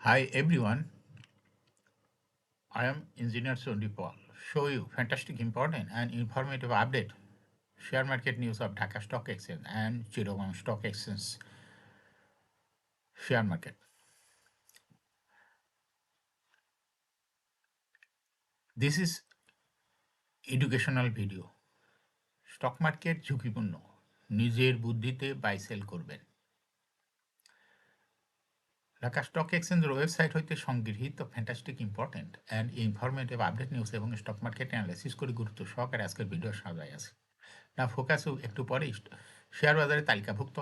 Hi everyone, I am Engineer Sondi Paul. Show you fantastic, important, and informative update. Share market news of Dhaka Stock Exchange and Chittagong Stock Exchange share market. This is educational video. Stock market ঝুঁকিপূর্ণ, নিজের বুদ্ধিতে buy sell করবেন। Dhaka stock এক্সচেঞ্জের website হইতে সংগৃহীত fantastic, important and informative update news এবং stock market analysis করে গুরুত্ব সহকারে আজকের ভিডিও সাজাই আছে। না ফোকাসও একটু পরেই শেয়ার বাজারে তালিকাভুক্ত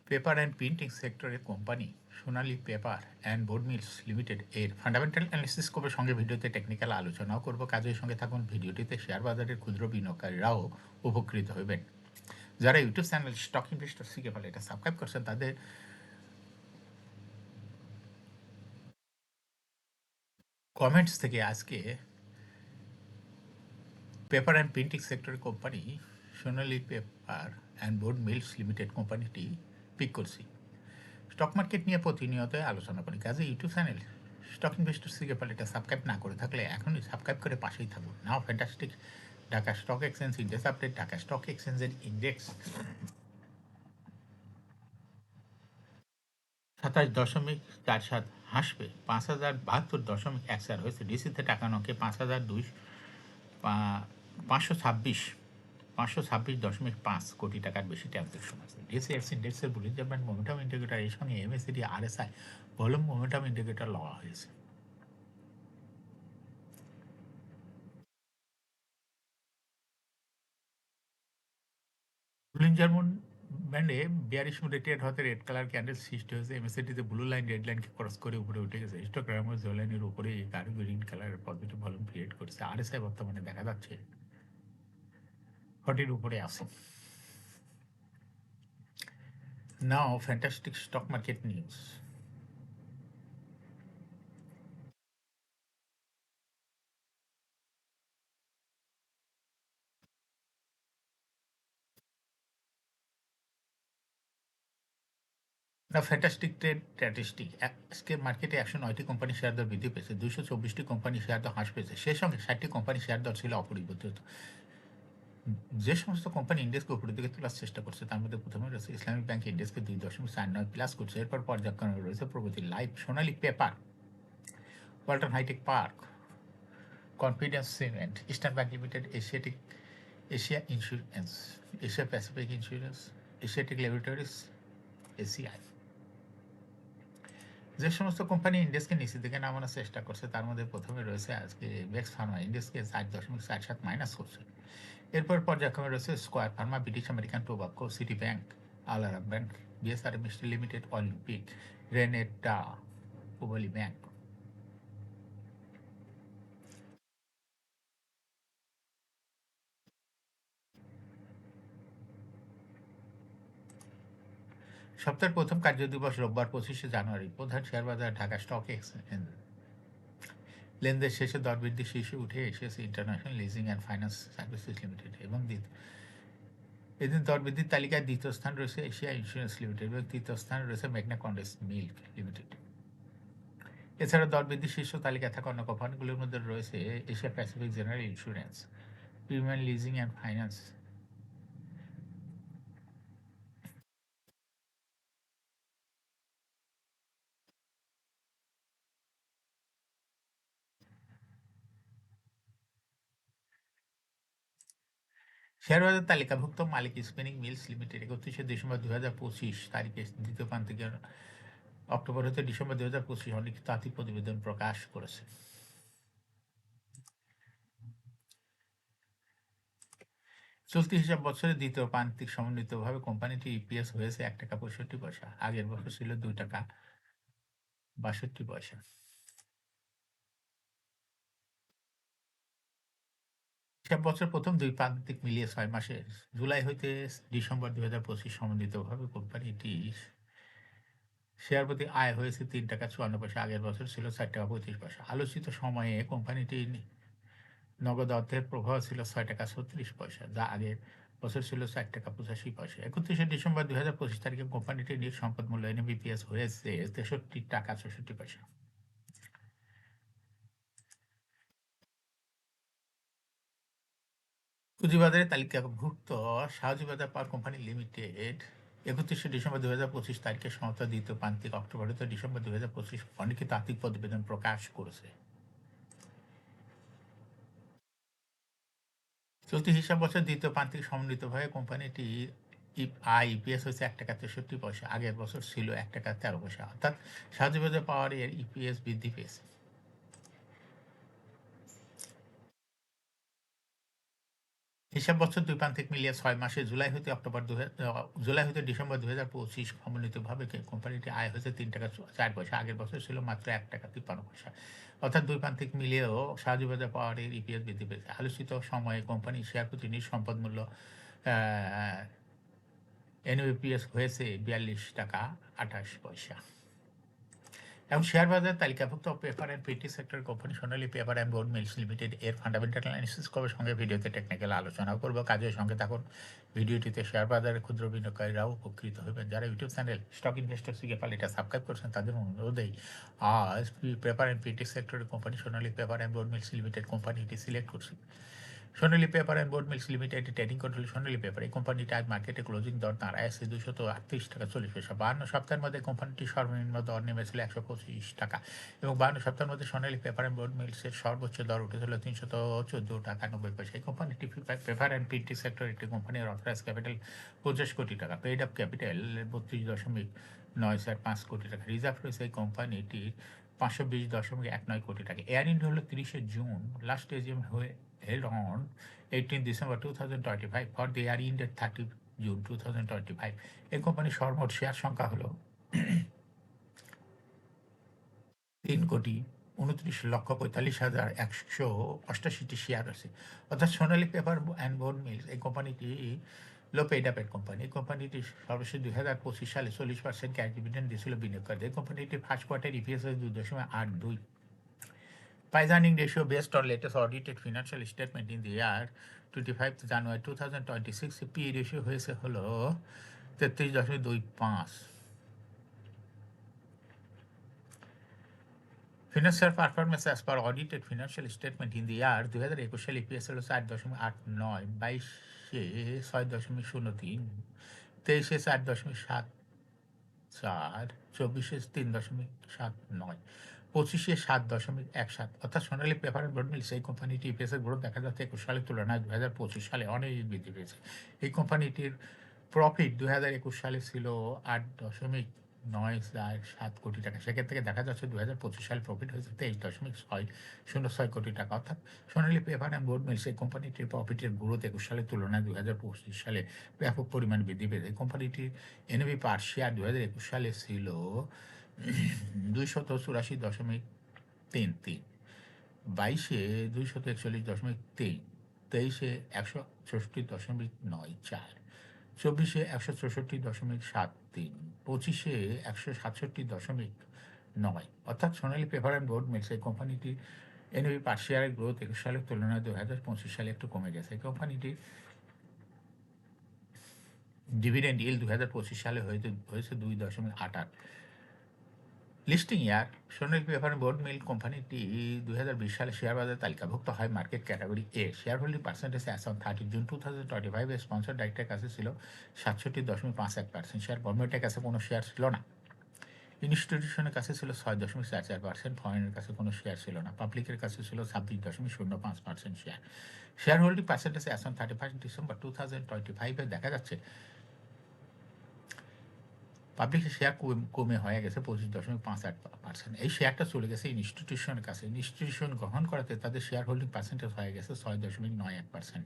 পেপার অ্যান্ড প্রিন্টিং সেক্টরের company Sonali paper and board mills limited এর ফান্ডামেন্টাল অ্যানালিসিস করবে, সঙ্গে ভিডিওতে টেকনিক্যাল আলোচনাও করব। কাজের সঙ্গে থাকুন। ভিডিওটিতে শেয়ার বাজারের ক্ষুদ্র বিনিয়োগকারীরাও উপকৃত হবেন। যারা ইউটিউব চ্যানেল স্টক ইনভেস্টর শিখে ফেলে এটা সাবস্ক্রাইব করছেন, তাদের কমেন্টস থেকে আজকে পেপার অ্যান্ড প্রিন্টিং সেক্টরের company Sonali paper and board mills limited কোম্পানিটি পিক করছি। স্টক মার্কেট নিয়ে প্রতিনিয়ত আলোচনা করি, কাজে ইউটিউব চ্যানেল স্টক ইনভেস্টর শিখে ফেলে এটা সাবস্ক্রাইব না করে থাকলে এখনই সাবস্ক্রাইব করে পাশেই থাকুন। Now fantastic Dhaka stock exchange index update. Dhaka stock এক্সচেঞ্জের ইন্ডেক্স 27.47 হাসবে, 5072.14 হয়েছে। ডিসিতে টাকা নকে 5,ছাব্বিশ কোটি টাকার বেশি ট্রানজাকশন আছে। ডিসিএক্স ইন্ডেক্সের বুলিঞ্জার ব্যান্ড মোমেন্টাম ইন্ডিকেটর এর সঙ্গে MACD RSI volume momentum indicator লওয়া হয়েছে। বুলিঞ্জার ব্যান্ডে বিয়ারিশ মুডে ট্রেড হতে রেড কালার ক্যান্ডেল সৃষ্টি হয়েছে। এমএসিডিতে ব্লু লাইন রেড লাইনকে ক্রস করে উপরে উঠে গেছে। হিস্টোগ্রামের জল লাইনের উপরে এই গাঢ় গ্রিন কালারের পজিটিভ ভলিউম ক্রিয়েট করেছে। আরএসআই বর্তমানে দেখা যাচ্ছে 40 উপরে আছে। নাও ফ্যান্টাস্টিক স্টক মার্কেট নিউজ। না ফ্যান্টাস্টিক ট্রেড স্ট্যাটিস্টিক। আজকে মার্কেটে 109টি কোম্পানি শেয়ার দর বৃদ্ধি পেয়েছে, 224টি কোম্পানি শেয়ার দর হ্রাস পেয়েছে। সেই সঙ্গে 60টি কোম্পানি শেয়ার দর ছিল অপরিবর্তিত। যে সমস্ত কোম্পানি ইন্ডেক্সকে উপরের দিকে তোলার চেষ্টা করছে তার মধ্যে প্রথমে রয়েছে ইসলামিক ব্যাংক, ইন্ডেক্সকে 2.49 প্লাস করছে। এরপর পর্যায়ক্রমে রয়েছে Pragati life, Sonali paper, Walton hi tech park, confidence cement, eastern bank limited, Asia insurance, Asia Pacific insurance, Asiatic laboratories, ACI. যে সমস্ত কোম্পানি ইন্ডেক্সকে নিচের দিকে নামানোর চেষ্টা করছে তার মধ্যে প্রথমে রয়েছে আজকে বেক্স ফার্মা, ইন্ডেক্সকে 4.47 মাইনাস করছে। এরপর পর্যায়ক্রমে রয়েছে square pharma, British American tobacco, city bank, আলারা ব্যাংক, বিএসআর মিস্ট্রি limited, Olympic, Renata, Pubali bank. সপ্তাহের প্রথম কার্যদিবস রোববার 25শে জানুয়ারি। প্রধান শেয়ার বাজার ঢাকা স্টক এক্সচেঞ্জ। লেনদেন শেষে দর বৃদ্ধি শীর্ষে উঠে এসেছে international leasing and finance services limited এবং এদিন দর বৃদ্ধির তালিকায় দ্বিতীয় স্থান রয়েছে এশিয়া ইন্স্যুরেন্স লিমিটেড এবং তৃতীয় স্থানে রয়েছে মেঘনা কন্ডেন্স মিল্ক লিমিটেড। এছাড়া দর বৃদ্ধির শীর্ষ তালিকায় থাকা অন্য কোম্পানিগুলোর মধ্যে রয়েছে Asia Pacific general insurance, premier leasing and finance, শেয়ারবাজার তালিকাভুক্ত মালিক স্পিনিং মিলস লিমিটেড 31শে ডিসেম্বর 2025 তারিখে দ্বিতীয় প্রান্তিকের অক্টোবর হতে ডিসেম্বর 2025 অলিখিত আর্থিক প্রতিবেদন প্রকাশ করেছে। চলতি হিসাব বছরের দ্বিতীয় প্রান্তিক সমন্বিতভাবে কোম্পানিটি ইপিএস হয়েছে 1 টাকা 65 পয়সা, আগের বছর ছিল 2 টাকা 62 পয়সা। হিসাব বছর প্রথম দুই প্রান্তিক মিলিয়ে 6 মাসে জুলাই হইতে ডিসেম্বর 2025 সমন্বিতভাবে কোম্পানিটি শেয়ার প্রতি আয় হয়েছে 3 টাকা 54 পয়সা, আগের বছর ছিল 4 টাকা 35 পয়সা। আলোচিত সময়ে কোম্পানিটি নগদ অর্থের প্রবাহ ছিল 6 টাকা 36 পয়সা, যা আগের বছর ছিল 4 টাকা 85 পয়সা। 31শে ডিসেম্বর 2025 তারিখে কোম্পানিটির নিট সম্পদ মূল্য NABPS হয়েছে 63 টাকা 64 পয়সা। পুঁজিবাজারে তালিকাভুক্ত শাহজিবাজার পাওয়ার কোম্পানি লিমিটেড 31শে ডিসেম্বর 2025 তারিখে সমাপ্ত দ্বিতীয় প্রান্তিক অক্টোবর হতে ডিসেম্বর 2025 অলিখিত আর্থিক প্রতিবেদন প্রকাশ করেছে। চলতি হিসাব বছর দ্বিতীয় প্রান্তিক সমন্বিতভাবে কোম্পানিটি ইপিএস হয়েছে 1 টাকা 63 পয়সা, আগের বছর ছিল 1 টাকা 13 পয়সা, অর্থাৎ শাহজিবাজার পাওয়ারের ইপিএস বৃদ্ধি পেয়েছে। হিসাব বছর দুই প্রান্তিক মিলিয়ে 6 মাসে জুলাই হতে ডিসেম্বর 2025 সমন্বিতভাবে কোম্পানিটি আয় হয়েছে 3 টাকা 4 পয়সা, আগের বছর ছিল মাত্র 1 টাকা 53 পয়সা, অর্থাৎ দুই প্রান্তিক মিলিয়েও শাহজিবাজার পাওয়ারের ইপিএস বৃদ্ধি পেয়েছে। আলোচিত সময়ে কোম্পানির শেয়ার প্রতি নিট সম্পদ মূল্য NABPS হয়েছে 42 টাকা 28 পয়সা। এবং শেয়ার বাজার তালিকাভুক্ত paper and printing sector company Sonali paper and board mills limited এর ফান্ডামেন্টাল অ্যানালিসিস করবে, সঙ্গে ভিডিওতে টেকনিক্যাল আলোচনাও করবো। কাজের সঙ্গে থাকুন। ভিডিওটিতে শেয়ার বাজারের ক্ষুদ্র বিনিয়োগকারীরাও উপকৃত হবেন। যারা ইউটিউব চ্যানেল স্টক ইনভেস্টর সিগেপাল এটা সাবস্ক্রাইব করছেন তাদের অনুরোধেই আজ পেপার অ্যান্ড প্রিন্টিং সেক্টরের company Sonali paper and board mills limited কোম্পানিটি সিলেক্ট করছি। Sonali paper and board mills limited trading control Sonali paper. এই কোম্পানিটি আজ মার্কেটে ক্লোজিং দর দাঁড়ায় আছে 238 টাকা 40 পয়সা। 52 সপ্তাহের মধ্যে কোম্পানিটি সর্বনিম্ন দর নেমেছিল 125 টাকা এবং 52 সপ্তাহের মধ্যে সোনালী পেপার অ্যান্ড বোর্ড মিলসের সর্বোচ্চ দর উঠেছিল 314 টাকা 90 পয়সা। এই কোম্পানিটি পেপার অ্যান্ড প্রিন্টিং সেক্টর একটি কোম্পানির অথরাইজ ক্যাপিটাল 50 কোটি টাকা, পেইড আপ ক্যাপিটাল 32.945 কোটি টাকা, রিজার্ভ রয়েছে এই কোম্পানিটির 520.19 কোটি টাকা। এয়ার ইন্ডিয়া হলো 30শে জুন, লাস্ট এজিএম হয়ে held on 18 December 2025 for the year ended 30 June 2025. এই কোম্পানির সর্বমোট শেয়ার সংখ্যা হলো 3,29,45,188টি শেয়ার আছে। অর্থাৎ সোনালী পেপার অ্যান্ড বোর্ড মিলস এই কোম্পানিটি লো পেইড আপের কোম্পানি। এই কোম্পানিটি সর্বশেষ 2025 সালে 40% ক্যাশ ডিভিডেন্ড দিয়েছিল বিনিয়োগকারীদের। এই কোম্পানিটি first quarter EPS 2.82। Price earning ratio based on latest audited financial statement in the year 25th January 2026 PE ratio হয়েছে হলো 33.25। Financial performance as per audited financial statement in the year 2021 সালে EPS হলো 4.89, 22-এ 6.03, 23-এ 4.74, 24-এ 3.79, 25-এ 7.17। অর্থাৎ সোনালী paper and board mills এই কোম্পানিটি ইপিএসের growth দেখা যাচ্ছে 21 সালের তুলনায় 2025 সালে অনেক বৃদ্ধি পেয়েছে। এই কোম্পানিটির প্রফিট 2021 সালে ছিল 8.947 কোটি টাকা, সেখান থেকে দেখা যাচ্ছে 2025 সালে প্রফিট হয়েছে 23.606 কোটি টাকা। অর্থাৎ সোনালী পেপার অ্যান্ড বোর্ড মিলস এই কোম্পানিটির প্রফিটের গ্রোথ 21 সালের তুলনায় 2025 সালে ব্যাপক পরিমাণে বৃদ্ধি পেয়েছে। এই কোম্পানিটির NAV পার শেয়ার 2021 সালে ছিল 284.33, 22-এ 241.3, 23-এ 164.94, 24-এ 164.73, 25-এ 167.9। অর্থাৎ সোনালী পেপার অ্যান্ড বোর্ড মিলস এই কোম্পানিটির NAV পার শেয়ারের গ্রোথ 21 সালের তুলনায় 2025 সালে একটু কমে গেছে। এই কোম্পানিটির ডিভিডেন্ড ইল্ড 2025 সালে হয়েছে 2.88। লিস্টিং ইয়ার সোনালী পেপার বোর্ড মিল কোম্পানিটি 2020 সালে শেয়ার বাজারে তালিকাভুক্ত হয় market category A. Share holding percentage as on 30 June 2025 এর স্পন্সর ডাইরেক্টের কাছে ছিল 67.51%। শেয়ার গভর্নমেন্টের কাছে কোনো শেয়ার ছিল না। ইনস্টিটিউশনের কাছে ছিল 6.44%, ফরেনের কাছে কোনো শেয়ার ছিল না। পাবলিকের কাছে ছিল 26.05% share. Share holding percentage as on 31 December 2025 দেখা যাচ্ছে পাবলিকের শেয়ার কমে হয়ে গেছে 25.58%। এই শেয়ারটা চলে গেছে ইনস্টিটিউশনের কাছে। ইনস্টিটিউশন গ্রহণ করাতে তাদের শেয়ার হোল্ডিং পার্সেন্টেজ হয়ে গেছে 6.91%।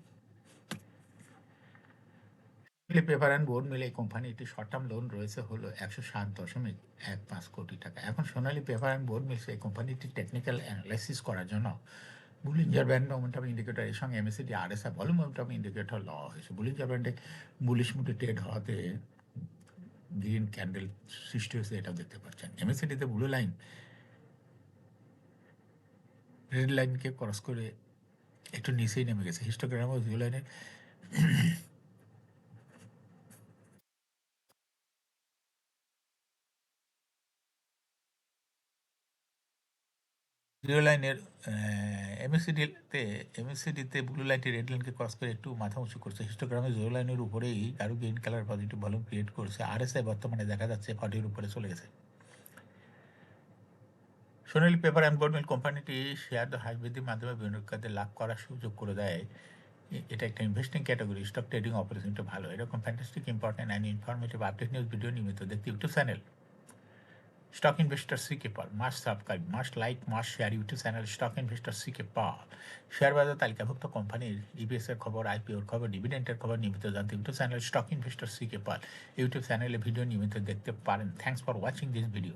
পেপার অ্যান্ড বোর্ড মিলে এই কোম্পানিটি শর্ট টার্ম লোন রয়েছে হলো 107.15 কোটি টাকা। এখন সোনালী পেপার অ্যান্ড বোর্ড মিলস এই কোম্পানিটি টেকনিক্যাল অ্যানালাইসিস করার জন্য বুলিঞ্জার ব্যান্ড মোমেন্টাম ইন্ডিকেটর এর সঙ্গে MACD RSI volume momentum indicator লওয়া হয়েছে। বুলিঞ্জার ব্যান্ডে বুলিশ মুডে ট্রেড হওয়াতে গ্রিন ক্যান্ডেল সৃষ্টি হয়েছে, এটা দেখতে পাচ্ছেন। MACD-তে ব্লু লাইন রেড লাইনকে ক্রস করে একটু নিচেই নেমে গেছে। হিস্টোগ্রামও ব্লু লাইনের জিরো লাইনের এমএসিডিতে ব্লু লাইনটি রেড লাইনকে ক্রস করে একটু মাথা উঁচু করছে। হিস্টোগ্রামে জিরো লাইনের উপরেই আরও green colour positive volume create করছে। আরএসআই বর্তমানে দেখা যাচ্ছে 40 উপরে চলে গেছে। সোনালী পেপার অ্যান্ড বোর্ড মিল কোম্পানিটি শেয়ার হাই বৃদ্ধির মাধ্যমে বিনিয়োগকারীদের লাভ করার সুযোগ করে দেয়। এটা একটা investing category. Stock trading opportunity ভালো। এরকম fantastic important and informative update news video নিয়মিত দেখতে YouTube channel stock investor CK Pal must subscribe, must like, must share YouTube channel stock investor CK Pal. Share বাজার তালিকাভুক্ত কোম্পানির ইবিএস এর খবর, আইপিওর খবর, ডিভিডেন্টের খবর নিয়মিত জানতে YouTube channel stock investor CK পাল ইউটিউব চ্যানেলে ভিডিও নিয়মিত দেখতে পারেন। Thanks for watching this video.